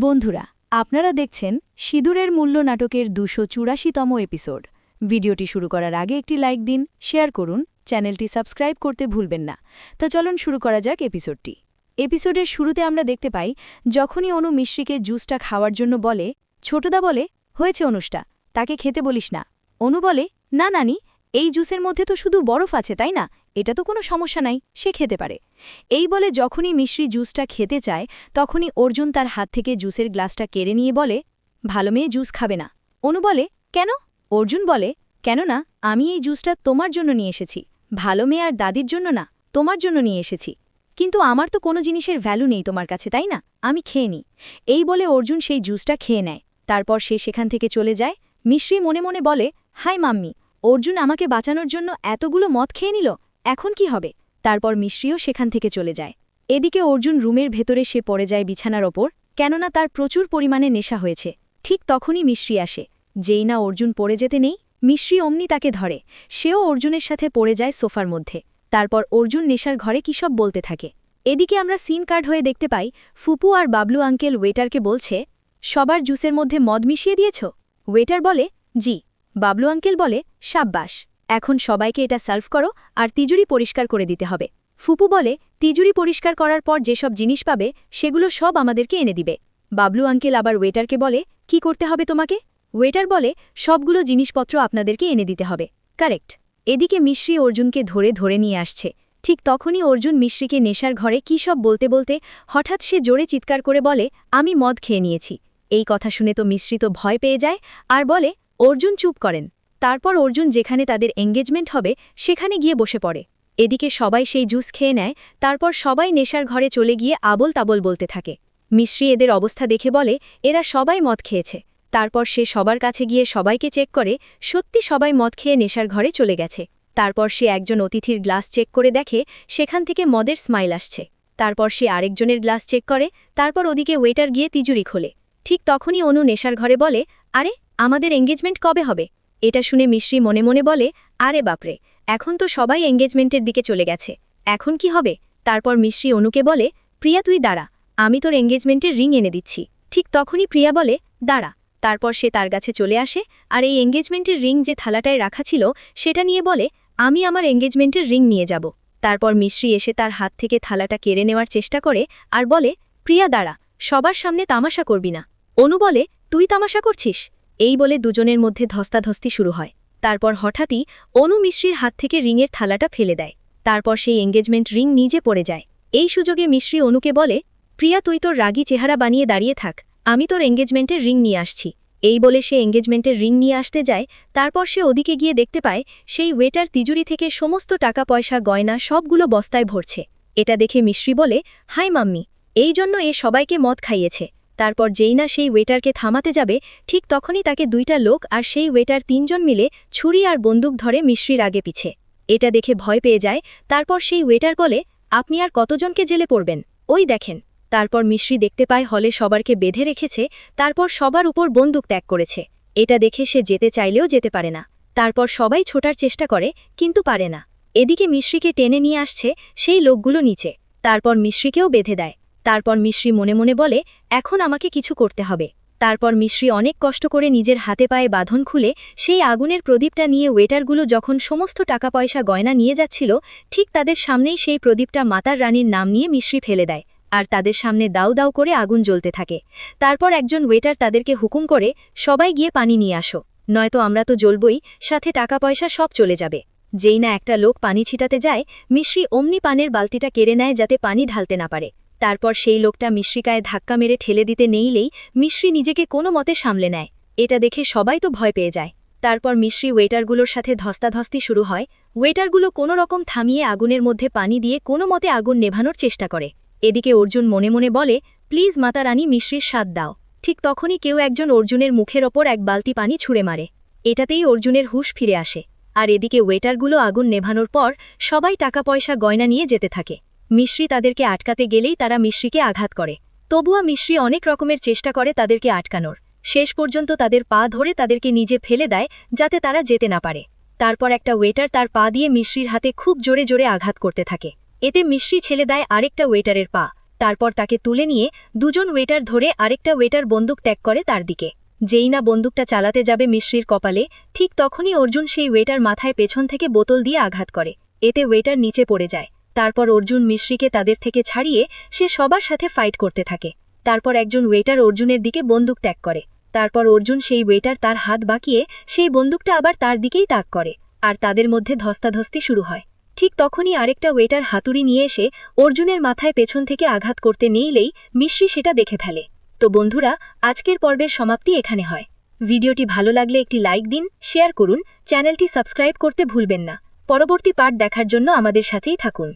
বন্ধুরা, আপনারা দেখছেন সিঁদুরের মূল্য নাটকের ২৮৪তম এপিসোড। ভিডিওটি শুরু করার আগে একটি লাইক দিন, শেয়ার করুন, চ্যানেলটি সাবস্ক্রাইব করতে ভুলবেন না। তা চলুন শুরু করা যাক এপিসোডটি। এপিসোডের শুরুতে আমরা দেখতে পাই, যখনই অনু মিশ্রিকে জুসটা খাওয়ার জন্য বলে, ছোটদা বলে, হয়েছে অনুষ্টা, তাকে খেতে বলিস না। অনু বলে, না নানি, এই জুসের মধ্যে তো শুধু বরফ আছে, তাই না? এটা তো কোনো সমস্যা নাই, সে খেতে পারে। এই বলে যখনই মিশ্রি জুসটা খেতে চায়, তখনই অর্জুন তার হাত থেকে জুসের গ্লাসটা কেড়ে নিয়ে বলে, ভালো মেয়ে জুস খাবে না। অনু বলে, কেন? অর্জুন বলে, কেননা আমি এই জুসটা তোমার জন্য নিয়ে এসেছি, ভালো মেয়ে আর দাদির জন্য না, তোমার জন্য নিয়ে এসেছি। কিন্তু আমার তো কোনো জিনিসের ভ্যালু নেই তোমার কাছে, তাই না? আমি খেয়ে নিই। এই বলে অর্জুন সেই জুসটা খেয়ে নেয়। তারপর সে সেখান থেকে চলে যায়। মিশ্রি মনে মনে বলে, হাই মাম্মি, অর্জুন আমাকে বাঁচানোর জন্য এতগুলো মদ খেয়ে নিল, এখন কি হবে? তারপর মিশ্রিও সেখান থেকে চলে যায়। এদিকে অর্জুন রুমের ভেতরে সে পড়ে যায় বিছানার ওপর, কেননা তার প্রচুর পরিমাণে নেশা হয়েছে। ঠিক তখনই মিশ্রি আসে। যেই না অর্জুন পড়ে যেতে নেই, মিশ্রি অমনি তাকে ধরে। সেও অর্জুনের সাথে পড়ে যায় সোফার মধ্যে। তারপর অর্জুন নেশার ঘরে কী সব বলতে থাকে। এদিকে আমরা সিন কার্ড হয়ে দেখতে পাই, ফুপু আর বাবলু আঙ্কেল ওয়েটারকে বলছে, সবার জুসের মধ্যে মদ মিশিয়ে দিয়েছ? ওয়েটার বলে, জি। বাবলু আঙ্কেল বলে, সাব্বাস, এখন সবাইকে এটা সার্ভ করো আর তিজুরি পরিষ্কার করে দিতে হবে। ফুপু বলে, তিজুরি পরিষ্কার করার পর যেসব জিনিস পাবে সেগুলো সব আমাদেরকে এনে দিবে। বাবলু আঙ্কেল আবার ওয়েটারকে বলে, কি করতে হবে তোমাকে? ওয়েটার বলে, সবগুলো জিনিসপত্র আপনাদেরকে এনে দিতে হবে। কারেক্ট। এদিকে মিশ্রি অর্জুনকে ধরে ধরে নিয়ে আসছে। ঠিক তখনই অর্জুন মিশ্রিকে নেশার ঘরে কী সব বলতে বলতে হঠাৎ সে জোরে চিৎকার করে বলে, আমি মদ খেয়ে নিয়েছি। এই কথা শুনে তো মিশ্রি তো ভয় পেয়ে যায় আর বলে, অর্জুন চুপ করেন। তারপর অর্জুন যেখানে তাদের এঙ্গেজমেন্ট হবে সেখানে গিয়ে বসে পড়ে। এদিকে সবাই সেই জুস খেয়ে নেয়। তারপর সবাই নেশার ঘরে চলে গিয়ে আবল তাবল বলতে থাকে। মিশ্রি এদের অবস্থা দেখে বলে, এরা সবাই মদ খেয়েছে। তারপর সে সবার কাছে গিয়ে সবাইকে চেক করে, সত্যি সবাই মদ খেয়ে নেশার ঘরে চলে গেছে। তারপর সে একজন অতিথির গ্লাস চেক করে দেখে সেখান থেকে মদের স্মাইল আসছে। তারপর সে আরেকজনের গ্লাস চেক করে। তারপর ওদিকে ওয়েটার গিয়ে তিজুরি খোলে। ঠিক তখনই অনু নেশার ঘরে বলে, আরে আমাদের এঙ্গেজমেন্ট কবে হবে? এটা শুনে মিশ্রি মনে মনে বলে, আরে বাপরে, এখন তো সবাই এঙ্গেজমেন্টের দিকে চলে গেছে, এখন কি হবে? তারপর মিশ্রি অনুকে বলে, প্রিয়া তুই দাঁড়া, আমি তোর এঙ্গেজমেন্টের রিং এনে দিচ্ছি। ঠিক তখনই প্রিয়া বলে, দাঁড়া। তারপর সে তার কাছে চলে আসে আর এই এঙ্গেজমেন্টের রিং যে থালাটায় রাখা ছিল সেটা নিয়ে বলে, আমি আমার এঙ্গেজমেন্টের রিং নিয়ে যাব। তারপর মিশ্রি এসে তার হাত থেকে থালাটা কেড়ে নেওয়ার চেষ্টা করে আর বলে, প্রিয়া দাঁড়া, সবার সামনে তামাশা করবি না। অনু বলে, তুই তামাশা করছিস? এই বলে দুজনের মধ্যে ধস্তাধস্তি শুরু হয়। তারপর হঠাৎই অনু মিশ্রির হাত থেকে রিংয়ের থালাটা ফেলে দেয়। তারপর সেই এঙ্গেজমেন্ট রিং নিজে পড়ে যায়। এই সুযোগে মিশ্রি অনুকে বলে, প্রিয়া তুই তোর রাগী চেহারা বানিয়ে দাঁড়িয়ে থাক, আমি তোর এঙ্গেজমেন্টের রিং নিয়ে আসছি। এই বলে সে এঙ্গেজমেন্টের রিং নিয়ে আসতে যায়। তারপর সে ওদিকে গিয়ে দেখতে পায় সেই ওয়েটার তিজুরি থেকে সমস্ত টাকা পয়সা গয়না সবগুলো বস্তায় ভরছে। এটা দেখে মিশ্রি বলে, হাই মাম্মি, এই জন্য এ সবাইকে মদ খাইয়েছে। তারপর যেই না সেই ওয়েটারকে থামাতে যাবে, ঠিক তখনই তাকে দুইটা লোক আর সেই ওয়েটার তিনজন মিলে ছুরি আর বন্দুক ধরে মিশ্রির আগে পিছে। এটা দেখে ভয় পেয়ে যায়। তারপর সেই ওয়েটার বলে, আপনি আর কতজনকে জেলে পড়বেন? ওই দেখেন। তারপর মিশ্রি দেখতে পায় হলে সবারকে বেঁধে রেখেছে। তারপর সবার উপর বন্দুক ত্যাগ করেছে। এটা দেখে সে যেতে চাইলেও যেতে পারে না। তারপর সবাই ছোটার চেষ্টা করে কিন্তু পারে না। এদিকে মিশ্রিকে টেনে নিয়ে আসছে সেই লোকগুলো নিচে। তারপর মিশ্রিকেও বেঁধে দেয়। তারপর মিশ্রি মনে মনে বলে, এখন আমাকে কিছু করতে হবে। তারপর মিশ্রি অনেক কষ্ট করে নিজের হাতে পায়ে বাঁধন খুলে সেই আগুনের প্রদীপটা নিয়ে ওয়েটারগুলো যখন সমস্ত টাকা পয়সা গয়না নিয়ে যাচ্ছিল, ঠিক তাদের সামনেই সেই প্রদীপটা মাতার রানীর নাম নিয়ে মিশ্রি ফেলে দেয় আর তাদের সামনে দাউ দাউ করে আগুন জ্বলতে থাকে। তারপর একজন ওয়েটার তাদেরকে হুকুম করে, সবাই গিয়ে পানি নিয়ে আসো, নয়তো আমরা তো জ্বলবই, সাথে টাকা পয়সা সব চলে যাবে। যেই না একটা লোক পানি ছিটাতে যায়, মিশ্রি অমনি পানের বালতিটা কেড়ে নেয় যাতে পানি ঢালতে না পারে। তারপর সেই লোকটা মিশ্রিকায় ধাক্কা মেরে ঠেলে দিতে নেইলেই মিশ্রি নিজেকে কোনো মতে সামলে নেয়। এটা দেখে সবাই তো ভয় পেয়ে যায়। তারপর মিশ্রি ওয়েটারগুলোর সাথে ধস্তাধস্তি শুরু হয়। ওয়েটারগুলো কোনো রকম থামিয়ে আগুনের মধ্যে পানি দিয়ে কোনো মতে আগুন নেভানোর চেষ্টা করে। এদিকে অর্জুন মনে মনে বলে, প্লিজ মাতা রানী, মিশ্রির স্বাদ দাও। ঠিক তখনই কেউ একজন অর্জুনের মুখের ওপর এক বালতি পানি ছুঁড়ে মারে। এটাতেই অর্জুনের হুঁশ ফিরে আসে। আর এদিকে ওয়েটারগুলো আগুন নেভানোর পর সবাই টাকা পয়সা গয়না নিয়ে যেতে থাকে। মিশ্রি তাদেরকে আটকাতে গেলেই তারা মিশ্রিকে আঘাত করে। তবুও মিশ্রি অনেক রকমের চেষ্টা করে তাদেরকে আটকানোর। শেষ পর্যন্ত তাদের পা ধরে তাদেরকে নিজে ফেলে দেয় যাতে তারা যেতে না পারে। তারপর একটা ওয়েটার তার পা দিয়ে মিশ্রির হাতে খুব জোরে জোরে আঘাত করতে থাকে। এতে মিশ্রি ছেলে দেয় আরেকটা ওয়েটারের পা। তারপর তাকে তুলে নিয়ে দুজন ওয়েটার ধরে আরেকটা ওয়েটার বন্দুক ত্যাগ করে তার দিকে। যেই না বন্দুকটা চালাতে যাবে মিশ্রির কপালে, ঠিক তখনই অর্জুন সেই ওয়েটার মাথায় পেছন থেকে বোতল দিয়ে আঘাত করে। এতে ওয়েটার নিচে পড়ে যায়। তারপর অর্জুন মিশ্রিকে তাদের থেকে ছাড়িয়ে সে সবার সাথে ফাইট করতে থাকে। তারপর একজন ওয়েটার অর্জুনের দিকে বন্দুক ত্যাগ করে। তারপর অর্জুন সেই ওয়েটার তার হাত বাঁকিয়ে সেই বন্দুকটা আবার তার দিকেই তাক করে, আর তাদের মধ্যে ধস্তাধস্তি শুরু হয়। ঠিক তখনই আরেকটা ওয়েটার হাতুড়ি নিয়ে এসে অর্জুনের মাথায় পেছন থেকে আঘাত করতে নিলেই মিশ্রি সেটা দেখে ফেলে। তো বন্ধুরা, আজকের পর্বের সমাপ্তি এখানে হয়। ভিডিওটি ভালো লাগলে একটি লাইক দিন, শেয়ার করুন, চ্যানেলটি সাবস্ক্রাইব করতে ভুলবেন না। পরবর্তী পার্ট দেখার জন্য আমাদের সাথেই থাকুন।